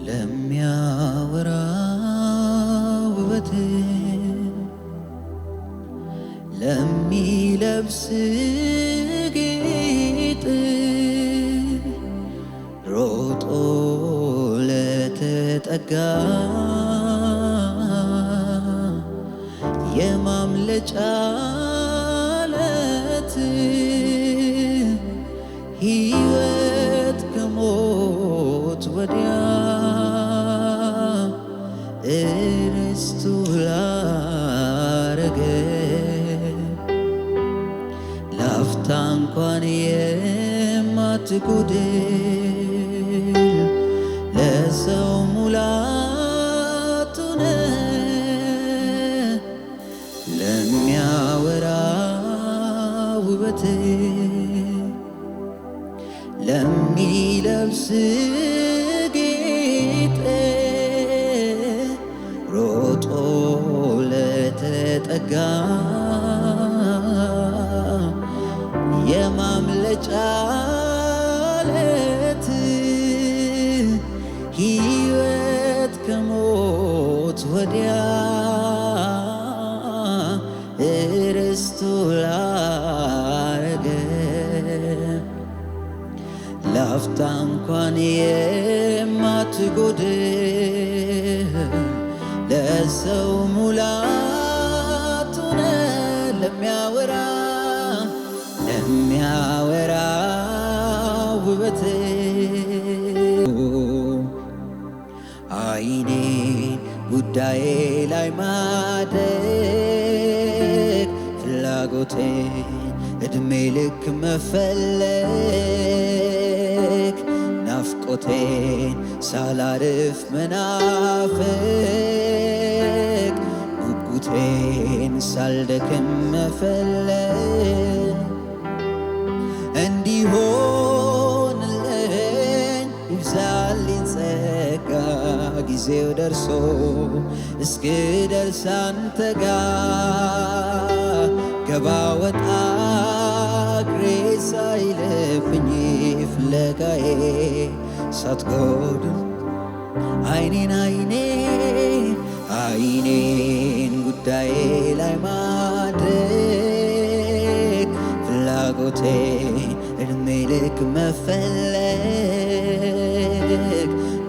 ለሚያወራ ውበት ለሚለብስ ጌጥ ሮጦ ለተጠጋ የማምለጫ ዓለት ሕይወት ከሞት ወዲያ እርስቱ ላረገ ላፍታ እንኳን የማትጎድል ለሰው ሙላቱ ነህ ለሚያወራ ውበት ለሚለብስ ጌጥ ሮጦ ለተጠጋ የማምለጫ ዓለት ሕይወት ከሞት ወዲያ እርስቱ ላረገ ላፍታ እንኳን የማትጎድል ለሰው ሙላቱ ነህ ለሚያወራ ውበት አይኔን ጉዳዬ ላይ ማድረግ ፍላጎቴን እድሜ ልክ መፈለግ ናፍቆቴን ሳላርፍ መናፈቅ ጉጉቴን ሳልደክም መፈለግ እንዲሆንልኝ ይብዛልኝ ጸጋ ጊዜው ደርሶ እስክደርስ አንተ ጋር ገባ ወጣ እግሬ ሳይለብኝ ፍለጋዬ ሳትጎድል አይኔን ጉዳዬ ላይ ማድረግ ፍላጎቴ እድሜ ልክ መፈለግ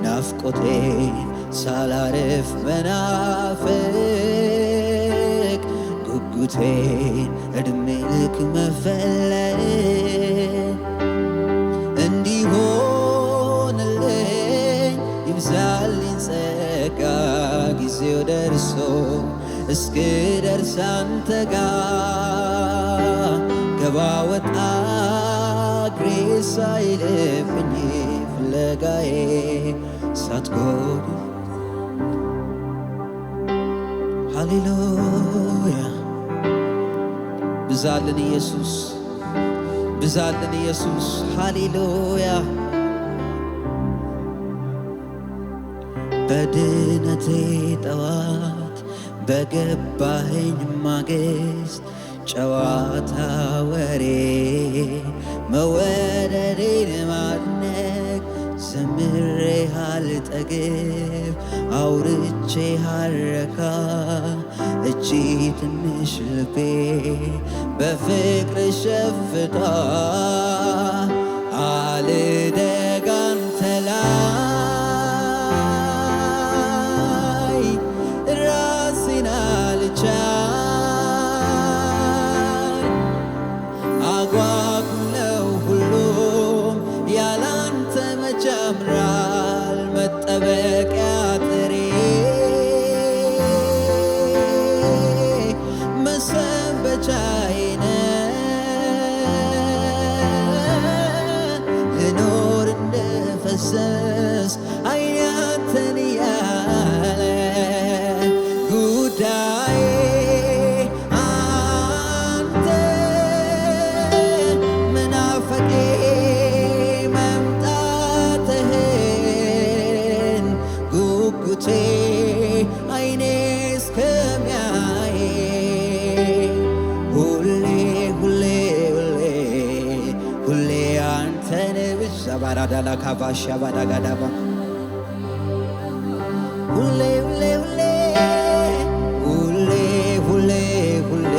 ናፍቆቴ ሳላርፍ መናፈቅ ጉጉቴን እድሜ ልክ መፈለግ እንዲሆንልኝ ይብዛልኝ ጸጋ ጊዜው ደርሶ እስክደርስ አንተ ጋር ገባ ወጣ እግሬ ሳይለብኝ ፍለጋዬ ሳትጎድል ሃሌሉያ ብዛልን ኢየሱስ ብዛልን ኢየሱስ ሃሌሉያ በድነቴ ጠዋት በገባኸኝ ማግስት ጨዋታ ወሬ መወደዴን ማድነቅ ዘምሬ አልጠግብ አውርቼ አልረካ እቺ ትንሽ ልቤ በፍቅር ሸፍታ አልደግ አንተ ላይ ራሴን አልቻል አጓጉለው ሁሉም ያላንተ መች ያምራል መጠበቂያ ጥሬ መሰንበቻዬ ልኖር እንደፈሰስ አይኔ አንተን እያለ ጉዳዬ አንተ መናፈቄ መምጣትህን ጉጉቴ አይኔ እስከሚያይ ሁሌ አንተን ብቻ ባራዳላ ካባሻ ባዳጋዳባ ሁሌ ሁሌ ሁሌ ሁሌ ሁሌ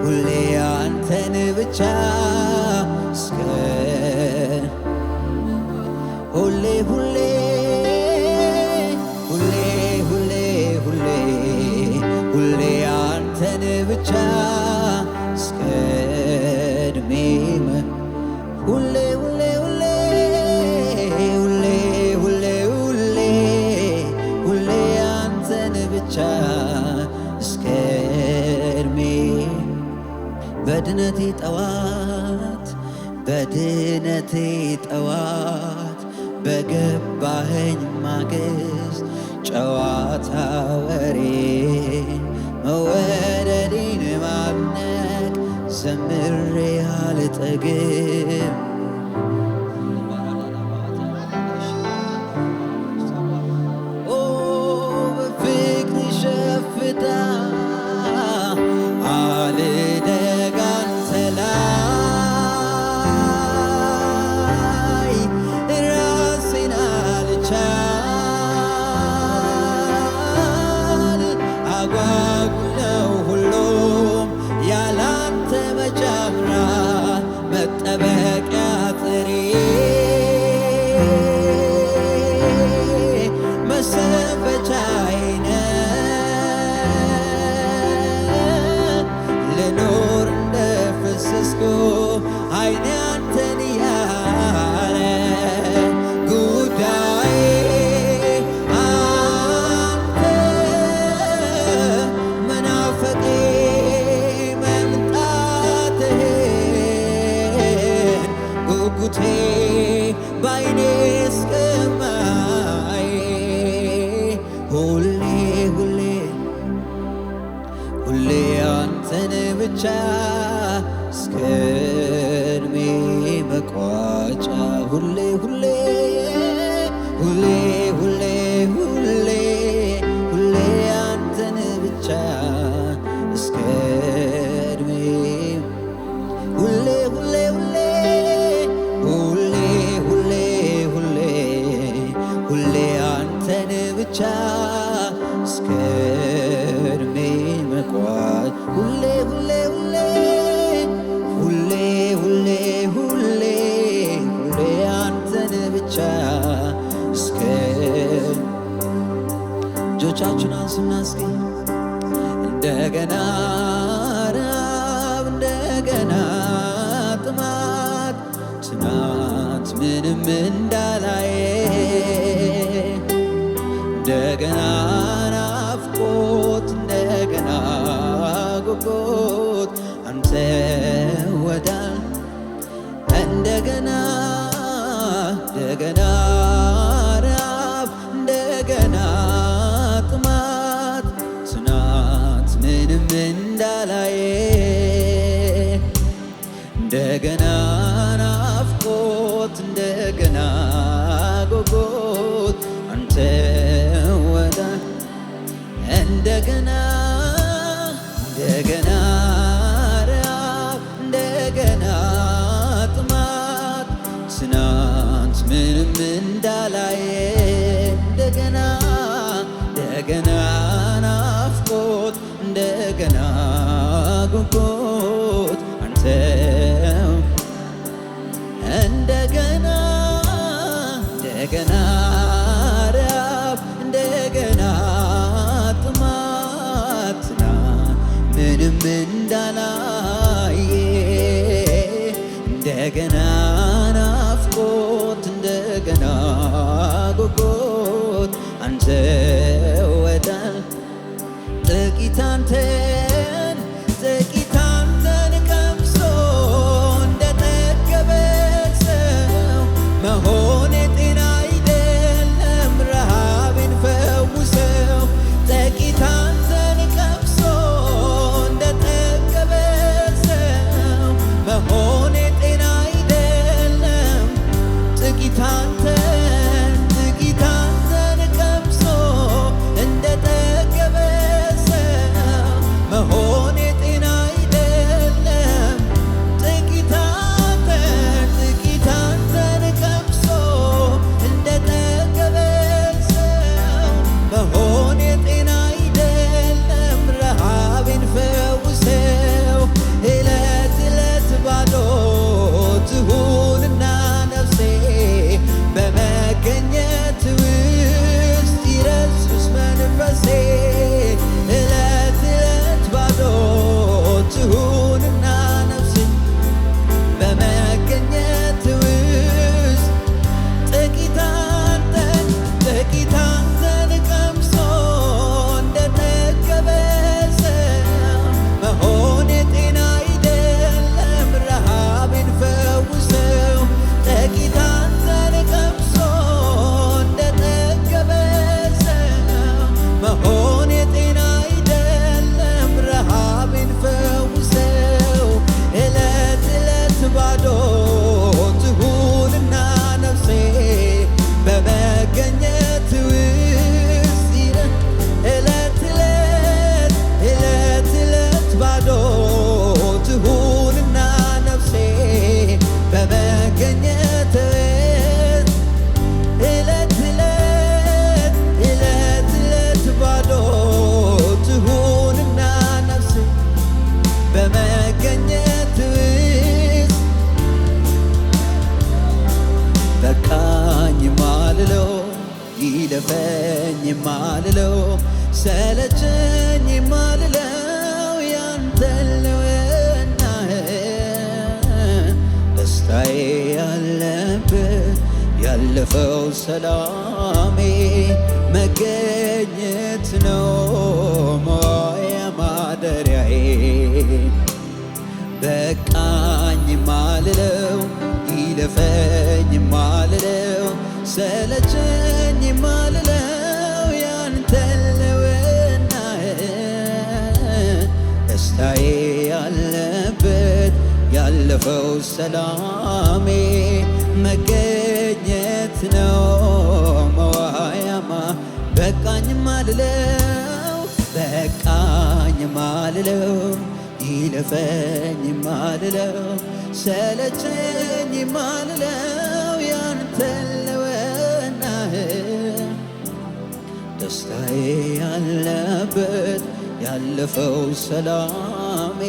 ሁሌ አንተን ብቻ እስከ ሁሌ ሁሌ ሁሌ ሁሌ ሁሌ ሁሌ አንተን ብቻ እስከ ዕድሜ ሁሌ ሁሌ ሁሌ ሁሌ ሁሌ ሁሌ ሁሌ አንተን ብቻ እስከ ዕድሜ በድነቴ ጠዋት በድነቴ ጠዋት በገባኸኝ ማግስት ጨዋታ ወሬ መወደዴን ማድነቅ ዘምሬ አልጠግብ በፍቅር ሸፍታ አልደግ አንተ ላይ ራሴን አልቻል አጓጉል ነው ሁሉም ያላንተ መጫምራ መጠበቂያ ጥሬ መሰንበቻዬ ልኖር እንደፈሰስኩ ዓይኔ አንተን ያለ ጉዳዬ አንተ መናፈቄ መምጣትህን ጉጉቴ ባይኔ እስከማይ ሁሌ ሁሌ ሁሌ አንተን ብቻ እስከ ዕድሜ መቋጫ ሁሌ ሁሌ ሁሌ ሁሌ ሁሌ ሁሌ አንተን ብቻ እስከ ዕድሜ ሁሌ ሁሌ ሁሌ ሁሌ ሁሌ ሁሌ ሁሌ አንተን ብቻ እስከ ዕድሜ መቋጫ ሁሌ ሁሌ ሁሌ ሁሌ ሁሌ ሁሌ ሁሌ አንተን ብቻ እስከ እጆቻችን አንሱና እስኪ እንደገና ራብ እንደገና ጥማት ትናንት ምንም እንዳላየ እንደገና ናፍቆት እንደገና ጉጉት አንተ ወዳል እንደገና እንደገና ራብ እንደገና ጥማት ትናንት ምንም እንዳላየ እንደገና ናፍቆት እንደገና ጉጉት አንተ ወዳል እንደገና እንደገና ራብ እንደገና ጥማት ትናንት ምንም እንዳላየ እንደገና እንደገና ናፍቆት እንደገና ጉጉት አንተ እንደገና እንደገና ራብ እንደገና ጥማት ምንም እንዳላየ እንደገና ናፍቆት እንደገና ጉጉት አንተ ወዳል ጥቂት አንተን ቀምሶ እንደጠገበ ሰው መሆን ጤና አይደለም ረሃቤን ፈውሰው ጥቂት አንተን ቀምሶ እንደጠገበ ሰው መሆን ጤና አይደለም ጥቂት አንተን ቀምሶ እንደጠገበ ሰው ይለፈኝ የማልለው ሰለቸኝ የማልለው ያንተ ልውናህ ደስታዬ ያለበት ያለፈው ሰላሜ መገኘት ነው መዋያ ማደሪያዬ በቃኝ ማልለው ይለፈኝ ማልለው ሰለቸኝ ማልለው ያንተ ልውናህ ደስታዬ ያለበት ያለፈው ሰላሜ መገኘት ነው መዋያማ በቃኝ ማልለው በቃኝ ማልለው ይለፈኝ ማልለው ሰለቸኝ ማልለው ያንተ ልውናህ ደስታዬ ያለበት ያለፈው ሰላሜ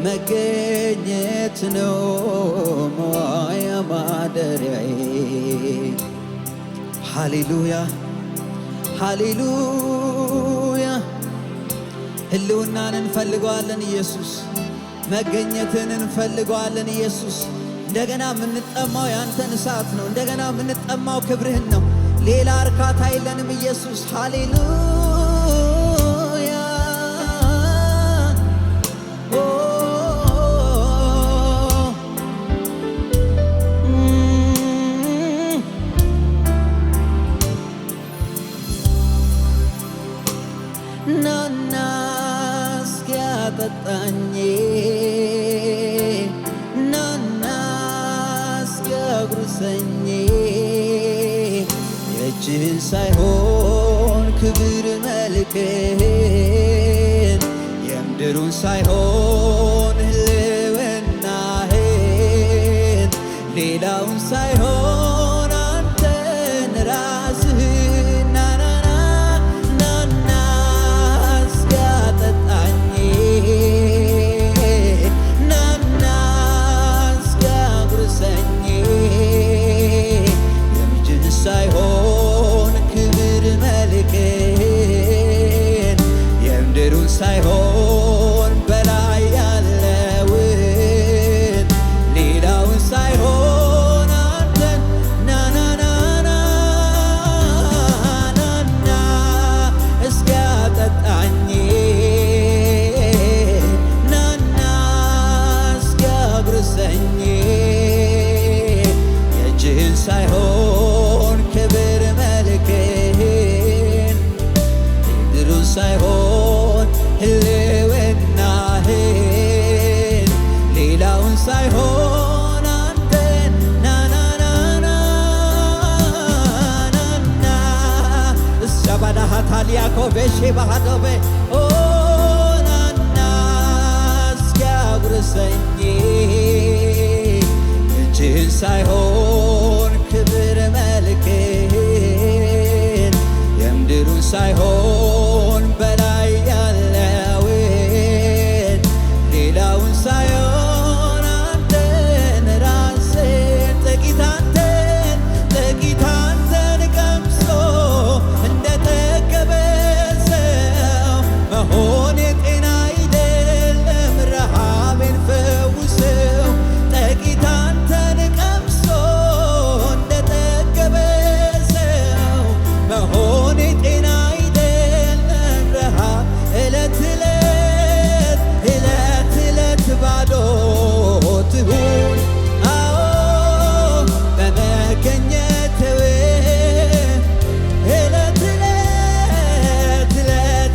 መገኘት ነው መዋያ ማደሪያዬ ሃሌሉያ ሃሌሉያ ህልውናን እንፈልገዋለን ኢየሱስ መገኘትን እንፈልገዋለን ኢየሱስ እንደገና የምንጠማው ያንተን እሳት ነው እንደገና የምንጠማው ክብርህን ነው ሌላ እርካታ የለንም ኢየሱስ ሃሌሉያ ናና እስኪያጠጣኝ ናና እስኪያጉርሰኝ የእጅህን ሳይሆን ክብር መልክህን የምድሩን ሳይሆን ህልውናህን ሌላውን ሳይሆን አንተን ራስህን ናና እስኪያጠጣኝ ናና እስኪያጉርሰኝ የምድርን ሳይሆን ክብር መልክህን የምድሩን ሳይሆን በላይ ያለውን ሌላውን ሳይሆን አንተን ናናናና እስኪያጠጣኝ ናና እስኪያጉርሰኝ የእጅህን ሳይሆን ክብር መልክህን የምድሩን ሳይሆን ህልውናህን ሌላውን ሳይሆን አንተን ናናናና እሰባዳሃታሊያኮቤሼ ባሃዶቤ ናና እስኪያጉርሰኝ እጅህን ሳይሆን ክብር መልክህን የምድሩን ሳይሆን በላይ ያለውን ሌላውን ሳይሆን አንተን ራስህን ጥቂት አንተን ቀምሶ እንደጠገበ ሰው መሆን የጤና አይደለም ረሃቤን ፈውሰው ጥቂት አንተን ቀምሶ እንደጠገበ ሰው መሆን የጤና አይደለም ረሃብ ዕለት ዕለት ባዶ ትሁን አዎ በመገኘት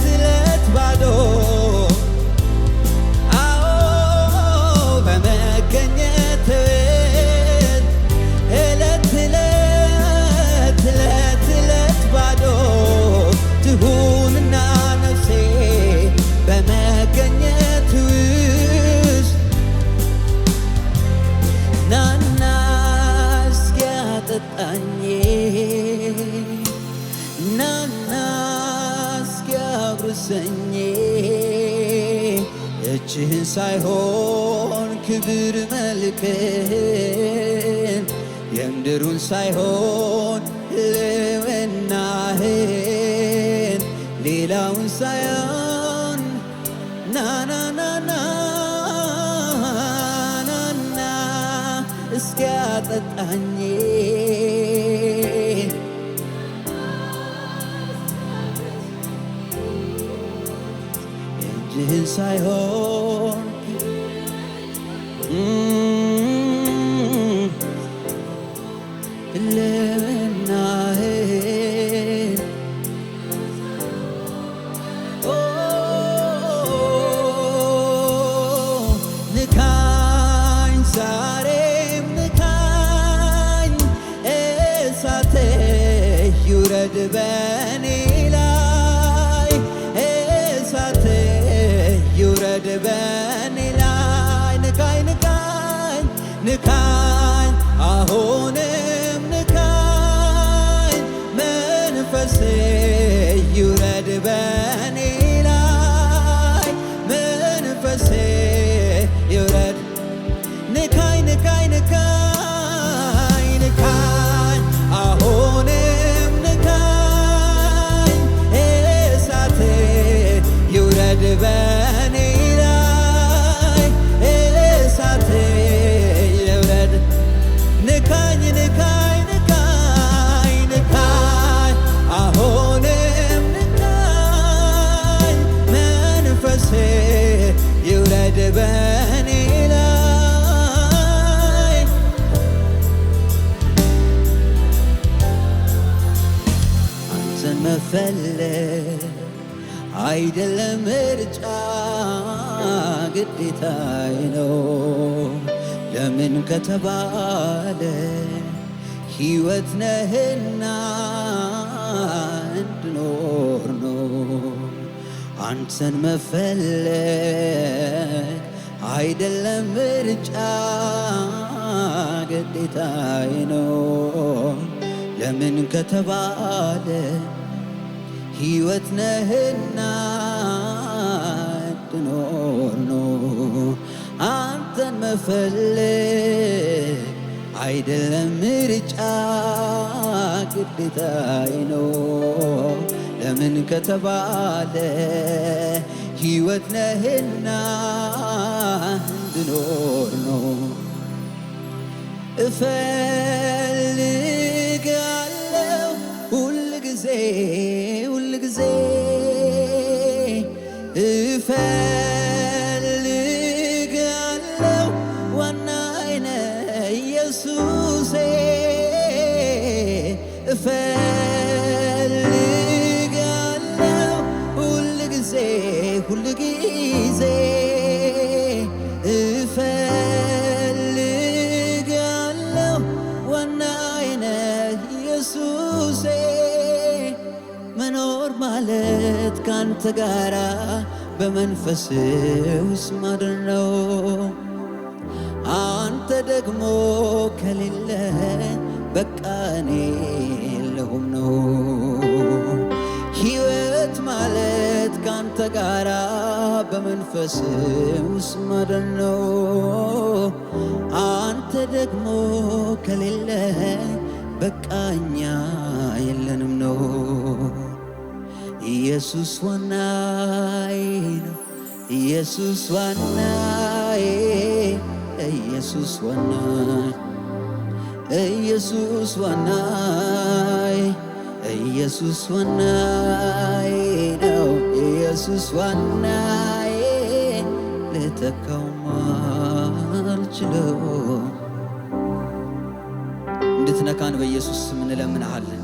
ዕለት ባዶ አዎ በመገኘት ዕለት ባዶ ትሁንና ነፍሴ በመገኘት ውስጥ ናና እስኪያጠጣኝ ናና እስኪያጉርሰኝ እጅህን ሳይሆን ክብር መልክህን የምድሩን ሳይሆን ህልውና ብቻህን ሌላውን ሳይሆን ናናናና ናና እስኪያጠጣኝ እጅህን ሳይሆን ልናህን ንካኝ ዛሬም ንካኝ እሳት ይውረድ በኔ ላይ እሳት ይውረድ በኔ ላይ ንካኝ ንካኝ ንካኝ አሁንም ንካኝ መንፈስ ይውረድ በኔ ላይ መንፈስ ይውረድ ንካኝ ንካኝ ንካኝ ንካኝ አሁንም ንካኝ እሳት ይውረድ በኔ ላይ እሳት ይውረድ ንካኝ ንካኝ ንካኝ ንካኝ አሁንም ንካኝ መንፈስ ይውረድ በኔ ላይ አንተን መፈለግ አይደለም ምርጫ ግዴታዬ ነው። ለምን ከተባለ ሕይወት ነህና እንድኖር ነው። አንተን መፈለግ አይደለም ምርጫ ግዴታዬ ነው። ለምን ከተባለ ሕይወት ነህና እንድኖር ነው። አንተን መፈለግ አይደለም ምርጫ ግዴታዬ ነው። ለምን ከተባለ ሕይወት ነህና እንድኖር ነው። እፈልጋለሁ ሁልጊዜ ሁልጊዜ እፈልጋለሁ ዋናዬ ነህ ኢየሱሴ እፈልጋለሁ ሁልጊዜ ሁልጊዜ እፈልጋለሁ ዋናዬ ነህ ኢየሱሴ መኖር ማለት ካንተ ጋራ በመንፈስ ውስጥ ማደር ነው። አንተ ደግሞ ከሌለ በቃ እኔ የለሁም ነው። ሕይወት ማለት ካንተ ጋራ በመንፈስ ውስጥ ማደር ነው። አንተ ደግሞ ከሌለ በቃ እኛ የለንም ነው። ኢየሱስ ዋናዬ ነው። ኢየሱስ ዋናዬ ኢየሱስ ዋናዬ ኢየሱስ ዋናዬ ኢየሱስ ዋናዬ ነው። ኢየሱስ ዋናዬ ልተካው አልችለው። እንድትነካን በኢየሱስ ስም እንለምንሃለን።